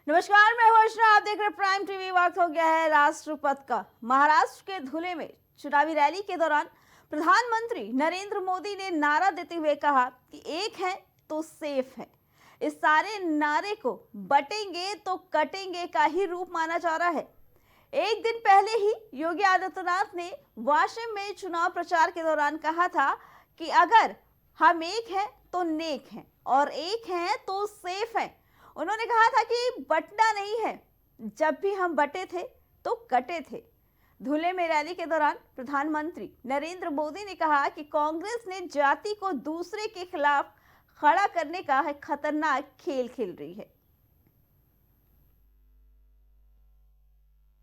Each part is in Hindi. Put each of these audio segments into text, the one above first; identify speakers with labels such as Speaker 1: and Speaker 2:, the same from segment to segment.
Speaker 1: नमस्कार, मैं हूं अर्चना। आप देख रहे हैं प्राइम टीवी। वक्त हो गया है राष्ट्रपति का। महाराष्ट्र के धुले में चुनावी रैली के दौरान प्रधानमंत्री नरेंद्र मोदी ने नारा देते हुए कहा कि एक है तो सेफ है। इस सारे नारे को बटेंगे तो कटेंगे का ही रूप माना जा रहा है। एक दिन पहले ही योगी आदित्यनाथ ने वाशिम में चुनाव प्रचार के दौरान कहा था कि अगर हम एक हैं तो नेक हैं और एक हैं तो सेफ हैं। उन्होंने कहा था कि बटना नहीं है, जब भी हम बटे थे तो कटे थे। धुले में रैली के दौरान प्रधानमंत्री नरेंद्र मोदी ने कहा कि कांग्रेस ने जाति को दूसरे के खिलाफ खड़ा करने का एक खतरनाक खेल खेल रही है।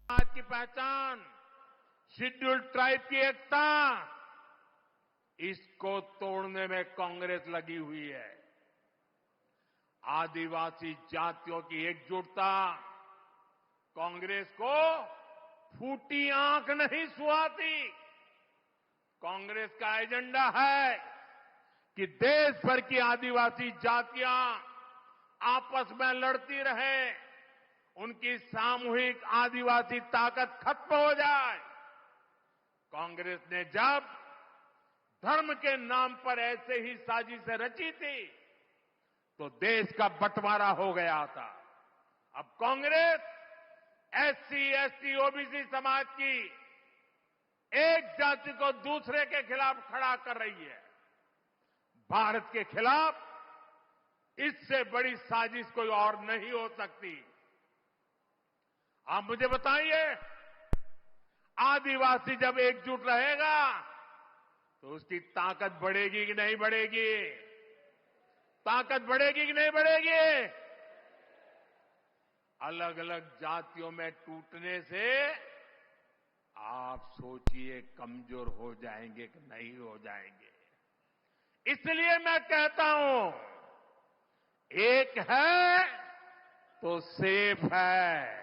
Speaker 2: आज की पहचान, शेड्यूल्ड ट्राइब की एकता, इसको तोड़ने में कांग्रेस लगी हुई है। आदिवासी जातियों की एकजुटता कांग्रेस को फूटी आंख नहीं सुहाती। कांग्रेस का एजेंडा है कि देश भर की आदिवासी जातियां आपस में लड़ती रहे, उनकी सामूहिक आदिवासी ताकत खत्म हो जाए। कांग्रेस ने जब धर्म के नाम पर ऐसे ही साजिशें रची थी तो देश का बंटवारा हो गया था। अब कांग्रेस एससी, एसटी, ओबीसी समाज की एक जाति को दूसरे के खिलाफ खड़ा कर रही है। भारत के खिलाफ इससे बड़ी साजिश कोई और नहीं हो सकती। आप मुझे बताइए, आदिवासी जब एकजुट रहेगा तो उसकी ताकत बढ़ेगी कि नहीं बढ़ेगी? ताकत बढ़ेगी कि नहीं बढ़ेगी? अलग अलग जातियों में टूटने से आप सोचिए कमजोर हो जाएंगे कि नहीं हो जाएंगे। इसलिए मैं कहता हूं, एक है तो सेफ है।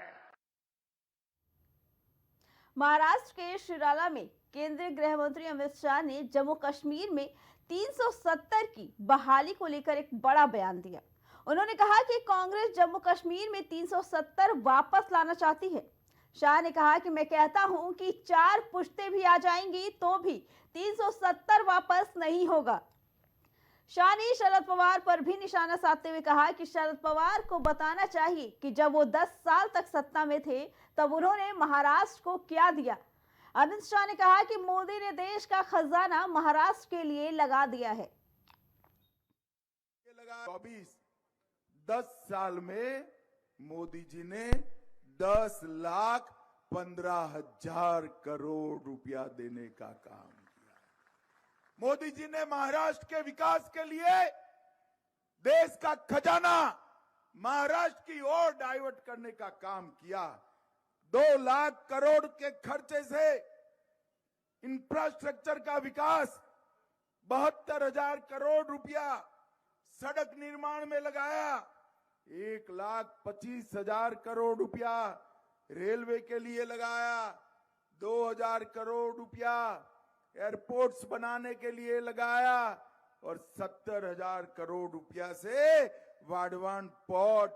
Speaker 1: महाराष्ट्र के शिराला में केंद्रीय गृह मंत्री अमित शाह ने जम्मू कश्मीर में 370 की बहाली को लेकर एक बड़ा बयान दिया। उन्होंने कहा कि कांग्रेस जम्मू कश्मीर में 370 वापस लाना चाहती है। शाह ने कहा कि मैं कहता हूं कि 4 पुश्तें भी आ जाएंगी तो भी 370 वापस नहीं होगा। शाह ने शरद पवार पर भी निशाना साधते हुए कहा कि शरद पवार को बताना चाहिए कि जब वो 10 साल तक सत्ता में थे तब उन्होंने महाराष्ट्र को क्या दिया। अमित शाह ने कहा कि मोदी ने देश का खजाना महाराष्ट्र के लिए लगा दिया है।
Speaker 3: 10 साल में मोदी जी ने 10,15,000 करोड़ रुपया देने का काम किया। मोदी जी ने महाराष्ट्र के विकास के लिए देश का खजाना महाराष्ट्र की ओर डाइवर्ट करने का काम किया। 2 लाख करोड़ के खर्चे से इंफ्रास्ट्रक्चर का विकास, 72,000 करोड़ रुपया सड़क निर्माण में लगाया, 1,25,000 करोड़ रुपया रेलवे के लिए लगाया, 2,000 करोड़ रुपया एयरपोर्ट्स बनाने के लिए लगाया और 70,000 करोड़ रुपया से वाडवान पोर्ट,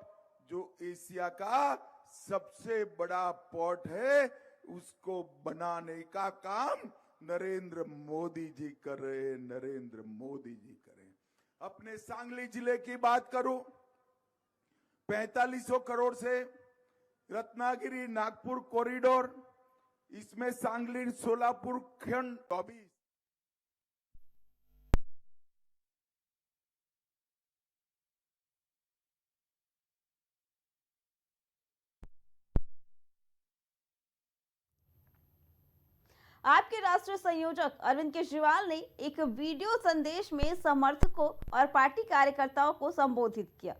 Speaker 3: जो एशिया का सबसे बड़ा पोर्ट है, उसको बनाने का काम नरेंद्र मोदी जी कर रहे हैं। नरेंद्र मोदी जी करें। अपने सांगली जिले की बात करूं, 4500 करोड़ से रत्नागिरी नागपुर कॉरिडोर, इसमें सांगली सोलापुर खंड 24।
Speaker 1: आपके राष्ट्रीय संयोजक अरविंद केजरीवाल ने एक वीडियो संदेश में समर्थकों और पार्टी कार्यकर्ताओं को संबोधित किया।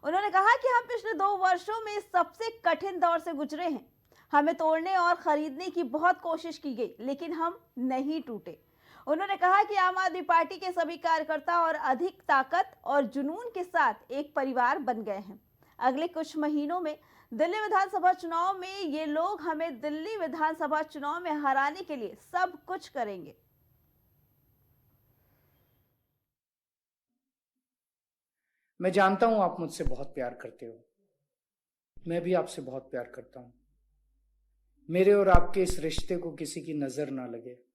Speaker 1: उन्होंने कहा कि हम पिछले 2 वर्षों में सबसे कठिन दौर से गुजरे हैं। हमें तोड़ने और खरीदने की बहुत कोशिश की गई, लेकिन हम नहीं टूटे। उन्होंने कहा कि आम आदमी पार्टी के सभी कार्यकर्ता और अधिक ताकत और जुनून के साथ एक परिवार बन गए हैं। अगले कुछ महीनों में दिल्ली विधानसभा चुनाव में ये लोग हमें दिल्ली विधानसभा चुनाव में हराने के लिए सब कुछ करेंगे।
Speaker 4: मैं जानता हूं आप मुझसे बहुत प्यार करते हो, मैं भी आपसे बहुत प्यार करता हूं। मेरे और आपके इस रिश्ते को किसी की नजर ना लगे।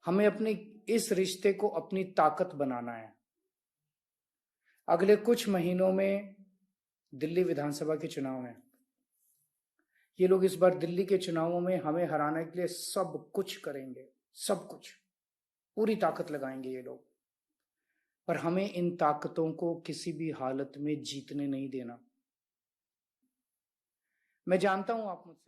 Speaker 4: हमें अपने इस रिश्ते को अपनी ताकत बनाना है। अगले कुछ महीनों में दिल्ली विधानसभा के चुनाव हैं। ये लोग इस बार दिल्ली के चुनावों में हमें हराने के लिए सब कुछ करेंगे, सब कुछ, पूरी ताकत लगाएंगे ये लोग। पर हमें इन ताकतों को किसी भी हालत में जीतने नहीं देना। मैं जानता हूं आप मुझसे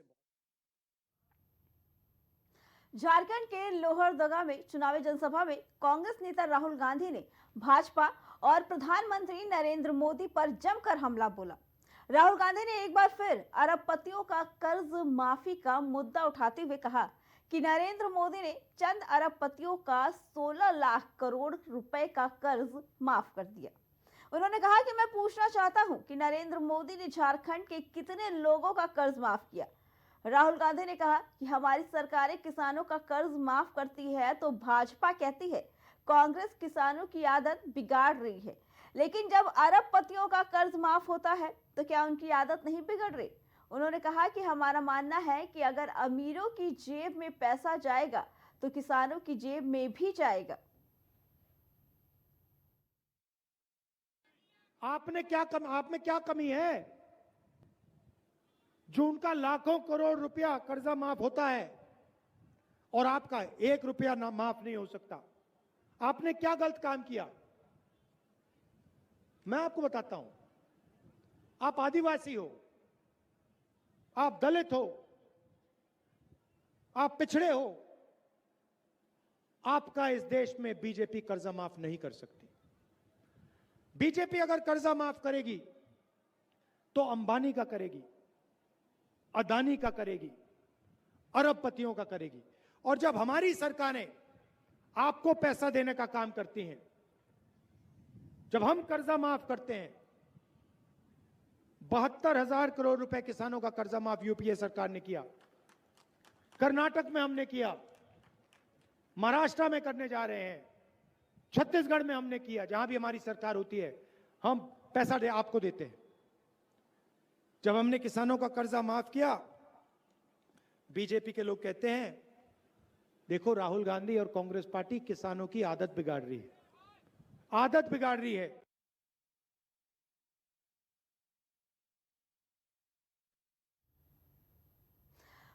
Speaker 1: झारखंड के लोहरदगा में चुनावी जनसभा में कांग्रेस नेता राहुल गांधी ने भाजपा और प्रधानमंत्री नरेंद्र मोदी पर जमकर हमला बोला। राहुल गांधी ने एक बार फिर अरबपतियों का कर्ज माफी का मुद्दा उठाते हुए कहा कि नरेंद्र मोदी ने चंद अरबपतियों का 16 लाख करोड़ रुपए का कर्ज माफ कर दिया। उन्होंने कहा कि मैं पूछना चाहता हूं कि नरेंद्र मोदी ने झारखंड के कितने लोगों का कर्ज माफ किया। राहुल गांधी ने कहा कि हमारी सरकारें किसानों का कर्ज माफ करती है तो भाजपा कहती है कांग्रेस किसानों की आदत बिगाड़ रही है। लेकिन जब अरबपतियों का कर्ज माफ होता है तो क्या उनकी आदत नहीं बिगड़ रही? उन्होंने कहा कि हमारा मानना है कि अगर अमीरों की जेब में पैसा जाएगा तो किसानों की जेब में भी जाएगा।
Speaker 5: आप में क्या कमी है जो उनका लाखों करोड़ रुपया कर्जा माफ होता है और आपका 1 रुपया ना माफ नहीं हो सकता? आपने क्या गलत काम किया? मैं आपको बताता हूं। आप आदिवासी हो, आप दलित हो, आप पिछड़े हो, आपका इस देश में बीजेपी कर्जा माफ नहीं कर सकती। बीजेपी अगर कर्जा माफ करेगी तो अंबानी का करेगी, अदानी का करेगी, अरबपतियों का करेगी। और जब हमारी सरकारें आपको पैसा देने का काम करती हैं, जब हम कर्जा माफ करते हैं, 72,000 करोड़ रुपए किसानों का कर्जा माफ यूपीए सरकार ने किया, कर्नाटक में हमने किया, महाराष्ट्र में करने जा रहे हैं, छत्तीसगढ़ में हमने किया। जहां भी हमारी सरकार होती है हम पैसा आपको देते हैं। जब हमने किसानों का कर्जा माफ किया, बीजेपी के लोग कहते हैं देखो राहुल गांधी और कांग्रेस पार्टी किसानों की आदत बिगाड़ रही है, आदत बिगाड़ रही है।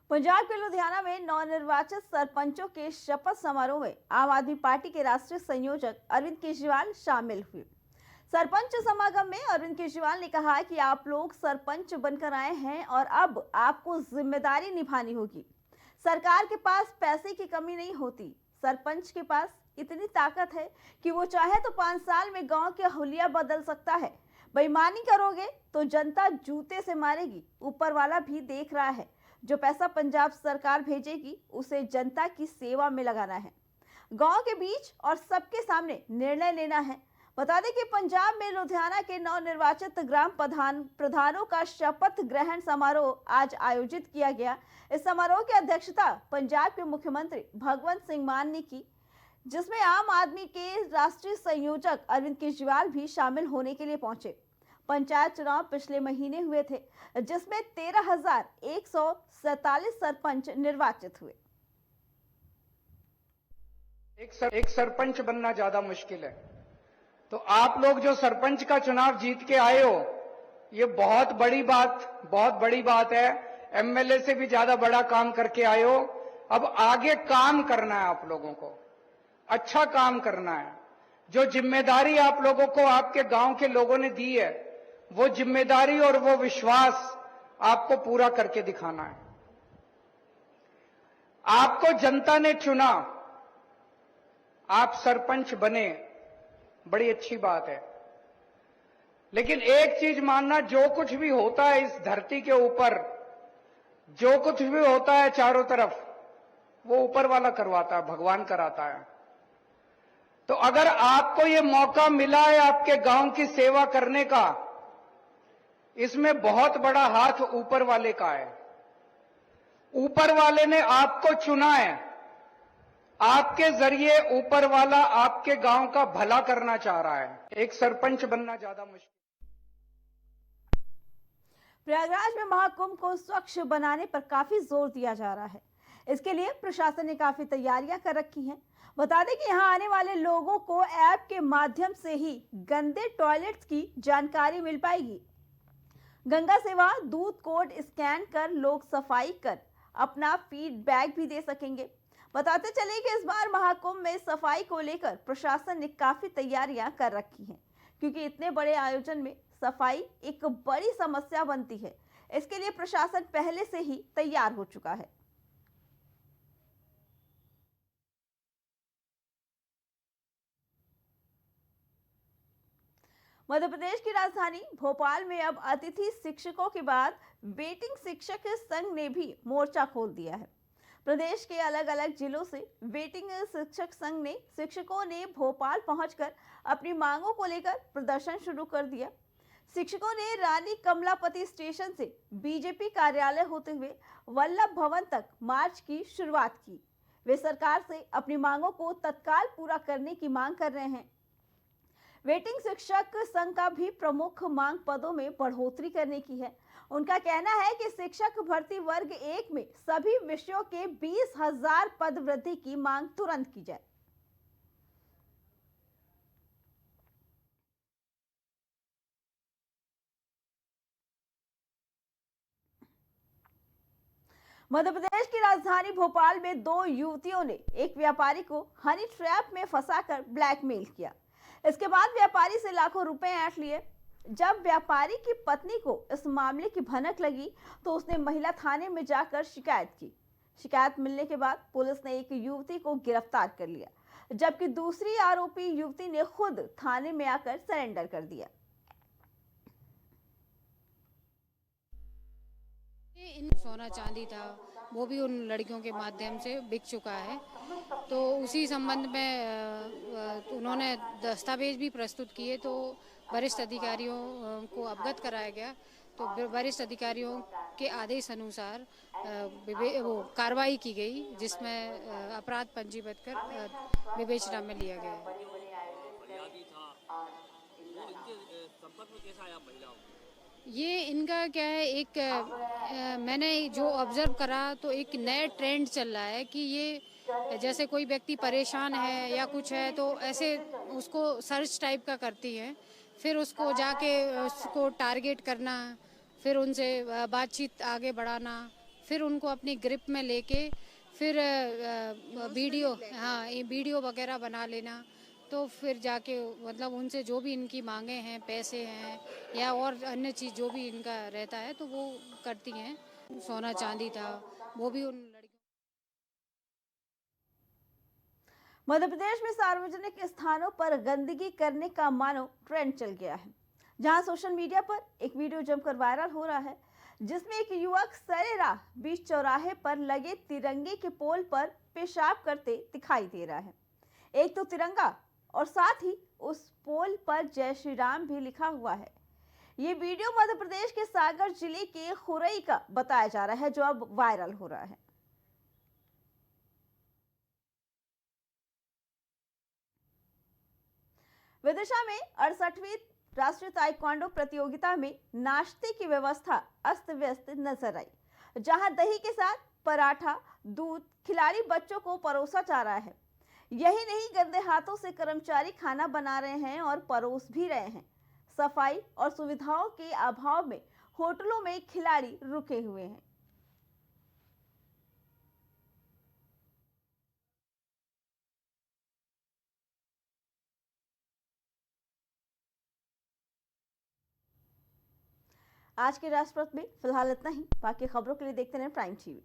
Speaker 1: पंजाब के लुधियाना में नवनिर्वाचित सरपंचों के शपथ समारोह में आम आदमी पार्टी के राष्ट्रीय संयोजक अरविंद केजरीवाल शामिल हुए। सरपंच समागम में अरविंद केजरीवाल ने कहा कि आप लोग सरपंच बनकर आए हैं और अब आपको जिम्मेदारी निभानी होगी। सरकार के पास पैसे की कमी नहीं होती। सरपंच के पास इतनी ताकत है कि वो चाहे तो 5 साल में गांव के हुलिया बदल सकता है। बेईमानी करोगे तो जनता जूते से मारेगी। ऊपर वाला भी देख रहा है। जो पैसा पंजाब सरकार भेजेगी उसे जनता की सेवा में लगाना है, गांव के बीच और सबके सामने निर्णय लेना है। बता दें कि पंजाब में लुधियाना के नवनिर्वाचित ग्राम प्रधानों का शपथ ग्रहण समारोह आज आयोजित किया गया। इस समारोह की अध्यक्षता पंजाब के मुख्यमंत्री भगवंत सिंह मान ने की, जिसमें आम आदमी के राष्ट्रीय संयोजक अरविंद केजरीवाल भी शामिल होने के लिए पहुंचे। पंचायत चुनाव पिछले महीने हुए थे, जिसमें 13,147 सरपंच निर्वाचित हुए।
Speaker 6: एक सरपंच बनना ज्यादा मुश्किल है, तो आप लोग जो सरपंच का चुनाव जीत के आए हो, ये बहुत बड़ी बात है। एमएलए से भी ज्यादा बड़ा काम करके आए हो। अब आगे काम करना है, आप लोगों को अच्छा काम करना है। जो जिम्मेदारी आप लोगों को आपके गांव के लोगों ने दी है, वो जिम्मेदारी और वो विश्वास आपको पूरा करके दिखाना है। आपको जनता ने चुना, आप सरपंच बने, बड़ी अच्छी बात है। लेकिन एक चीज मानना, जो कुछ भी होता है इस धरती के ऊपर, जो कुछ भी होता है चारों तरफ, वो ऊपर वाला करवाता है, भगवान कराता है। तो अगर आपको ये मौका मिला है आपके गांव की सेवा करने का, इसमें बहुत बड़ा हाथ ऊपर वाले का है। ऊपर वाले ने आपको चुना है, आपके जरिए ऊपर वाला आपके गांव का भला करना चाह रहा है। एक सरपंच बनना ज्यादा मुश्किल।
Speaker 1: प्रयागराज में महाकुंभ को स्वच्छ बनाने पर काफी जोर दिया जा रहा है। इसके लिए प्रशासन ने काफी तैयारियां कर रखी हैं। बता दें कि यहां आने वाले लोगों को ऐप के माध्यम से ही गंदे टॉयलेट्स की जानकारी मिल पाएगी। गंगा सेवा दूध कोड स्कैन कर लोग सफाई कर अपना फीडबैक भी दे सकेंगे। बताते चले कि इस बार महाकुंभ में सफाई को लेकर प्रशासन ने काफी तैयारियां कर रखी हैं, क्योंकि इतने बड़े आयोजन में सफाई एक बड़ी समस्या बनती है। इसके लिए प्रशासन पहले से ही तैयार हो चुका है। मध्य प्रदेश की राजधानी भोपाल में अब अतिथि शिक्षकों के बाद वेटिंग शिक्षक संघ ने भी मोर्चा खोल दिया है। प्रदेश के अलग अलग जिलों से वेटिंग शिक्षक संघ ने शिक्षकों ने भोपाल पहुंचकर अपनी मांगों को लेकर प्रदर्शन शुरू कर दिया। शिक्षकों ने रानी कमलापति स्टेशन से बीजेपी कार्यालय होते हुए वल्लभ भवन तक मार्च की शुरुआत की। वे सरकार से अपनी मांगों को तत्काल पूरा करने की मांग कर रहे हैं। वेटिंग शिक्षक संघ का भी प्रमुख मांग पदों में बढ़ोतरी करने की है। उनका कहना है कि शिक्षक भर्ती वर्ग 1 में सभी विषयों के 20,000 पद वृद्धि की मांग तुरंत की जाए। मध्य प्रदेश की राजधानी भोपाल में 2 युवतियों ने एक व्यापारी को हनी ट्रैप में फंसाकर ब्लैकमेल किया। इसके बाद व्यापारी से लाखों रुपए ऐंठ लिए। जब व्यापारी की पत्नी को इस मामले की भनक लगी तो उसने महिला थाने में जाकर शिकायत की। शिकायत मिलने के बाद पुलिस ने एक युवती को गिरफ्तार कर लिया, जबकि दूसरी आरोपी युवती ने खुद थाने में आकर सरेंडर कर दिया।
Speaker 7: इन सोना चांदी था, वो भी उन लड़कियों के माध्यम से बिक चुका है। तो उसी संबंध में उन्होंने दस्तावेज भी प्रस्तुत किए, तो वरिष्ठ अधिकारियों को अवगत कराया गया। तो वरिष्ठ अधिकारियों के आदेश अनुसार वो कार्रवाई की गई, जिसमें अपराध पंजीबद्ध कर विवेचना में लिया गया है। ये इनका क्या है, एक मैंने जो ऑब्जर्व करा तो एक नया ट्रेंड चल रहा है कि ये जैसे कोई व्यक्ति परेशान है या कुछ है तो ऐसे उसको सर्च टाइप का करती हैं, फिर उसको जाके उसको टारगेट करना, फिर उनसे बातचीत आगे बढ़ाना, फिर उनको अपनी ग्रिप में लेके फिर वीडियो वगैरह बना लेना। तो फिर जाके मतलब उनसे जो भी इनकी मांगे हैं, पैसे हैं या और अन्य चीज़ जो भी इनका रहता है तो वो करती हैं। सोना चांदी था, वो भी उन लड़कियों।
Speaker 1: मध्य प्रदेश में सार्वजनिक स्थानों पर गंदगी करने का मानो ट्रेंड चल गया है, जहां सोशल मीडिया पर एक वीडियो जमकर वायरल हो रहा है, जिसमें एक युवक सरेराह बीच चौराहे पर लगे तिरंगे के पोल पर पेशाब करते दिखाई दे रहा है। एक तो तिरंगा और साथ ही उस पोल पर जय श्री राम भी लिखा हुआ है। ये वीडियो मध्य प्रदेश के सागर जिले के खुरई का बताया जा रहा है, जो अब वायरल हो रहा है। विदिशा में 68वीं राष्ट्रीय ताइक्वांडो प्रतियोगिता में नाश्ते की व्यवस्था अस्त व्यस्त नजर आई, जहां दही के साथ पराठा, दूध खिलाड़ी बच्चों को परोसा जा रहा है। यही नहीं, गंदे हाथों से कर्मचारी खाना बना रहे हैं और परोस भी रहे हैं। सफाई और सुविधाओं के अभाव में होटलों में खिलाड़ी रुके हुए हैं। आज के राष्ट्रपति में फिलहाल इतना ही। बाकी खबरों के लिए देखते रहें प्राइम टीवी।